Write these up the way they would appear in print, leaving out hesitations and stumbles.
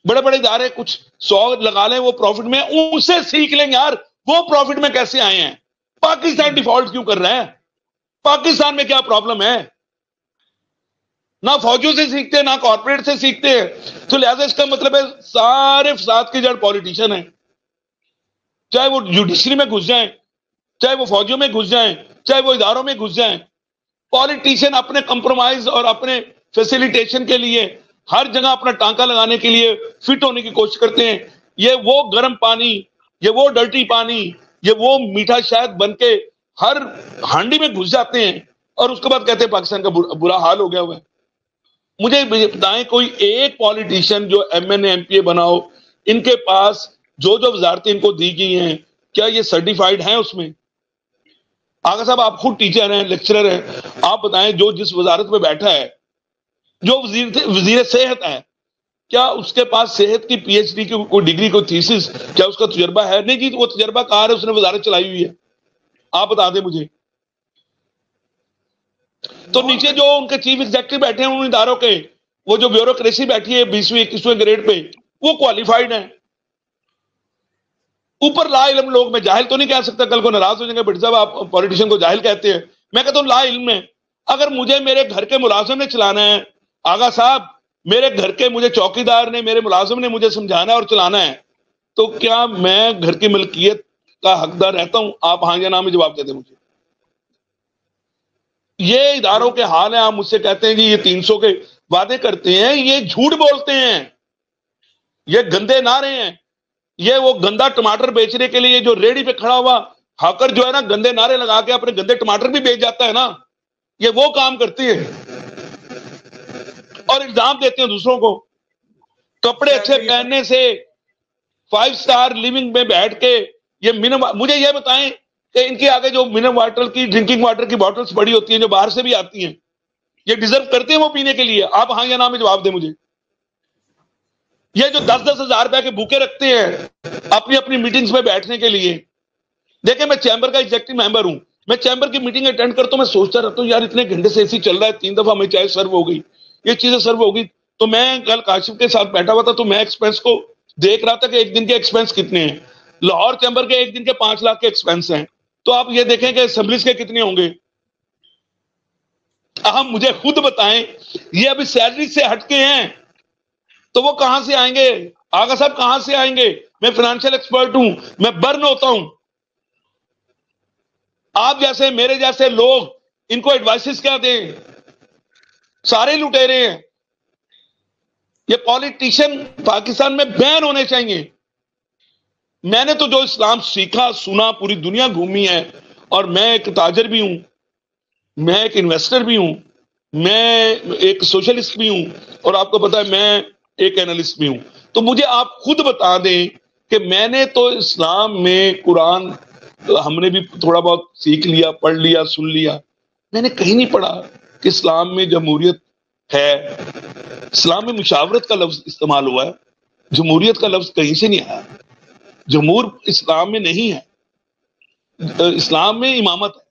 بڑے بڑے ادارے کچھ 100 لگا لیں وہ پروفٹ میں، ان سے سیکھ لیں یار وہ پروفٹ میں کیسے آئے ہیں. پاکستان ڈیفالٹ کیوں کر رہا ہے؟ پاکستان میں کیا پرابلم ہے؟ نہ فوجیوں سے سیکھتے ہیں نہ کارپوریٹ سے سیکھتے ہیں. تو لہذا اس کا مطلب ہے سارے فساد کی جڑ پولیٹیشین ہیں، چاہے وہ جوڈیشری میں گھس جائیں، چاہے وہ فوجیوں میں گھس جائیں، چاہے وہ اداروں میں گھس جائیں. پولیٹیشین اپنے کمپرومائز اور اپنے فیسیلیٹیشن کے لیے ہر جگہ اپنا ٹانکا لگانے کے لیے فٹ ہونے کی کوشش کرتے ہیں. یہ وہ گرم پانی، یہ وہ ڈرٹی پانی، یہ وہ میٹھا شہد بن کے ہر ہانڈی میں گھس جاتے ہیں اور اس کے بعد کہتے ہیں پاکستان کا برا حال ہو گیا ہوا ہے. مجھے بتائیں کوئی ایک پولیٹیشین جو M N A M P A بناؤ، ان کے پاس جو وزارتیں ان کو دی گئی ہیں کیا یہ سرٹیفائیڈ ہیں؟ اس میں آغا صاحب آپ خود ٹیچر ہیں، لیکچرر ہیں، آپ بتائیں جو جس وزارت میں بیٹھا ہے، جو وزیر صحت ہے، کیا اس کے پاس صحت کی پی ایچ ڈی کی کوئی ڈگری، کوئی تھیسس، کیا اس کا تجربہ ہے؟ نہیں جی، وہ تجربہ کار ہے، اس نے وزارت چلائی ہوئی ہے. آپ بتا دیں مجھے. تو نیچے جو ان کے چیف ایگزیکٹو بیٹھے ہیں ان اداروں کے، وہ جو بیوروکریسی بیٹھی ہے 20ویں 21ویں گریڈ پہ، وہ کوالیفائڈ ہیں. اوپر لا علم لوگ، میں جاہل تو نہیں کہہ سکتا، کل کو ناراض ہو جائیں گے بٹ صاحب آپ پولیٹیشین کو جاہل کہتے ہیں. میں کہتا ہوں لا علم ہے. اگر مجھے میرے گھر کے ملازم نے چلانا ہے آغا صاحب، میرے گھر کے مجھے چوکیدار نے، میرے ملازم نے مجھے سمجھانا ہے اور چلانا ہے، تو کیا میں گھر کی ملکیت کا حقدار رہتا ہوں؟ آپ ہاں یا نہ میں جواب دے دیں مجھے. یہ اداروں کے حال ہیں. آپ مجھ سے کہتے ہیں کہ یہ 300 کے وعدے کرتے ہیں، یہ جھوٹ بولتے ہیں، یہ گندے نعرے ہیں. یہ وہ گندا ٹماٹر بیچنے کے لیے جو ریڑھی پہ کھڑا ہوا ہاکر جو ہے نا، گندے نعرے لگا کے اپنے گندے ٹماٹر بھی بیچ جاتا ہے نا، یہ وہ کام کرتی ہے اور الزام دیتے ہیں دوسروں کو. کپڑے اچھے پہننے سے، 5 سٹار لیونگ میں بیٹھ کے، یہ مجھے یہ بتائیں کہ ان کے آگے جو منرل واٹر کی، ڈرنکنگ واٹر کی بوٹلز پڑی ہوتی ہیں جو باہر سے بھی آتی ہیں، یہ ڈیزرو کرتے ہیں وہ پینے کے لیے؟ آپ ہاں یا نہ میں جواب دیں مجھے. یہ جو 10-10 ہزار روپے کے بھوکے رکھتے ہیں اپنی اپنی میٹنگز میں بیٹھنے کے لیے. دیکھیں میں چیمبر کا ایگزیکٹو ممبر ہوں، میں چیمبر کی میٹنگ اٹینڈ کرتا ہوں، میں سوچتا رہتا ہوں یار اتنے گھنٹے سے ایسی چل رہا ہے، 3 دفعہ ہمیں چائے سرو ہو گئی، یہ چیزیں سرو ہو گئی. تو میں کل کاشف کے ساتھ بیٹھا ہوا تھا تو میں ایکسپینس کو دیکھ رہا تھا کہ ایک دن کے ایکسپینس کتنے ہیں. لاہور چیمبر کے ایک دن کے 5 لاکھ کے ایکسپینس ہیں. تو آپ یہ دیکھیں کہ اسمبلیز کے کتنے ہوں گے. ہم مجھے خود بتائیں، یہ ابھی سیلری سے ہٹ کے ہیں تو وہ کہاں سے آئیں گے؟ آغا صاحب کہاں سے آئیں گے؟ میں فائنینشیل ایکسپرٹ ہوں، میں برن ہوتا ہوں. آپ جیسے میرے جیسے لوگ ان کو ایڈوائسز کیا دیں؟ سارے لٹیرے ہیں. یہ پولیٹیشین پاکستان میں بین ہونے چاہیے. میں نے تو جو اسلام سیکھا سنا، پوری دنیا گھومی ہے، اور میں ایک تاجر بھی ہوں، میں ایک انویسٹر بھی ہوں، میں ایک سوشلسٹ بھی ہوں، اور آپ کو پتا ہے میں ایک اینالسٹ بھی ہوں. تو مجھے آپ خود بتا دیں کہ میں نے تو اسلام میں قرآن ہم نے بھی تھوڑا بہت سیکھ لیا، پڑھ لیا، سن لیا، میں نے کہیں نہیں پڑھا کہ اسلام میں جمہوریت ہے. اسلام میں مشاورت کا لفظ استعمال ہوا ہے، جمہوریت کا لفظ کہیں سے نہیں آیا. جمہور اسلام میں نہیں ہے، اسلام میں امامت ہے.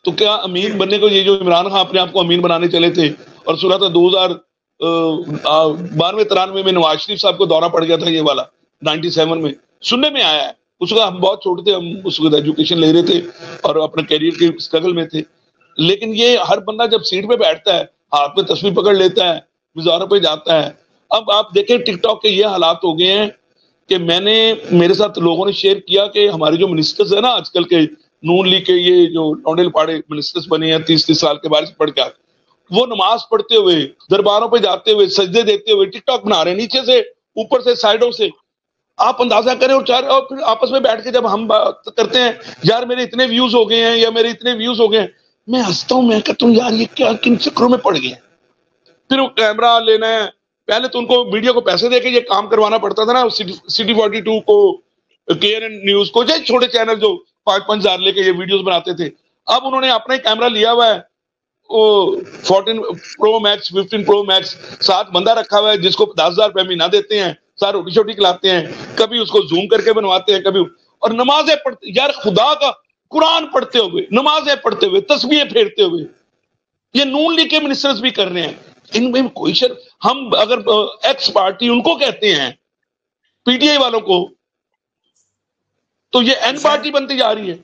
تو کیا امین بننے کو، یہ جو عمران خان اپنے آپ کو امین بنانے چلے تھے اور سنا تھا 2092-93 میں نواز شریف صاحب کو دورہ پڑ گیا تھا، یہ والا 97 میں سننے میں آیا ہے. اس وقت ہم بہت چھوٹے تھے، ہم اس وقت ایجوکیشن لے رہے تھے اور اپنے کیریئر کے اسٹرگل میں تھے. لیکن یہ ہر بندہ جب سیٹ پہ بیٹھتا ہے، ہاتھ میں تسبیح پکڑ لیتا ہے، مزاروں پہ جاتا ہے. اب آپ دیکھیں ٹک ٹاک کے یہ حالات ہو گئے ہیں کہ میرے ساتھ لوگوں نے شیئر کیا کہ ہمارے جو منسٹرز ہیں نا آج کل کے نون لیگ کے، یہ جو لونڈے پاڑے منسٹرز بنے ہیں 30 سال کے بعد پڑھ کے، وہ نماز پڑھتے ہوئے، درباروں پہ جاتے ہوئے، سجدے دیتے ہوئے ٹک ٹاک بنا رہے ہیں، نیچے سے، اوپر سے، سائڈوں سے. آپ اندازہ کریں. اور پھر آپس میں بیٹھ کے جب ہم بات کرتے ہیں یار میرے اتنے ویوز ہو گئے ہیں یا میرے اتنے ویوز ہو گئے ہیں، میں ہنستا ہوں، میں کہتا ہوں یار یہ کیا کن چکروں میں پڑ گئے. پھر وہ کیمرہ لینا ہے، پہلے تو ان کو میڈیا کو پیسے دے کے یہ کام کروانا پڑتا تھا نا، سٹی 42 کو، KNN نیوز کو، جو چھوٹے چینل جو 5-5 ہزار لے کے یہ ویڈیوز بناتے تھے. اب انہوں نے اپنا ہی کیمرہ لیا ہوا ہے، 14 پرو میکس 15 پرو میکس، ساتھ بندہ رکھا ہوا ہے جس کو 10,000 روپے مہینہ دیتے ہیں، سارا روٹی چھوٹی کھلاتے ہیں، کبھی اس کو زوم کر کے بنواتے ہیں، کبھی. اور نمازیں پڑھتے، یار خدا کا قرآن پڑھتے ہوئے، نمازیں پڑھتے ہوئے، تسبیحیں پھیرتے ہوئے، یہ نون لیگ کے منسٹرز بھی کر رہے ہیں. ان میں کوئی ہم اگر ایکس پارٹی ان کو کہتے ہیں پی ٹی آئی والوں کو، تو یہ این پارٹی بنتی جا رہی ہے.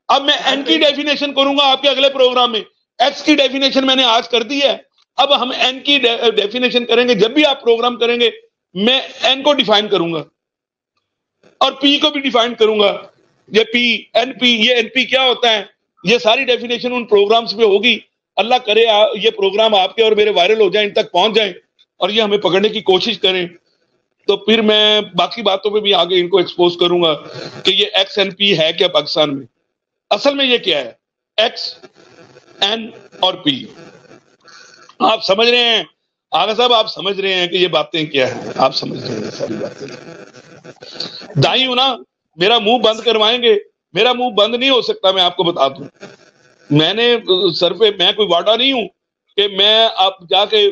اب میں این کی ڈیفینیشن کروں گا آپ کے اگلے پروگرام میں. ایکس کی ڈیفینیشن میں نے آج کر دی ہے، اب ہم این کی ڈیفینیشن کریں گے. جب بھی آپ پروگرام کریں گے میں این کو ڈیفائن کروں گا اور پی کو بھی ڈیفائن کروں گا. یہ پی این پی، یہ این پی کیا ہوتا ہے، یہ ساری ڈیفینیشن ان پروگرامز پہ ہوگی. اللہ کرے یہ پروگرام آپ کے اور میرے وائرل ہو جائیں، ان تک پہنچ جائیں اور یہ ہمیں پکڑنے کی کوشش کریں، تو پھر میں باقی باتوں پہ بھی آگے ان کو ایکسپوز کروں گا کہ یہ ایکس این پی ہے کیا پاکستان میں. اصل میں یہ کیا ہے، ایکس این اور پی. آپ سمجھ رہے ہیں آغا صاحب، آپ سمجھ رہے ہیں کہ یہ باتیں کیا ہیں، آپ سمجھ رہے ہیں ساری باتیں. دائیں ہوں نا، میرا منہ بند کروائیں گے، میرا منہ بند نہیں ہو سکتا. میں آپ کو بتا دوں، میں نے سر پہ، میں کوئی واڈا نہیں ہوں کہ میں آپ جا کے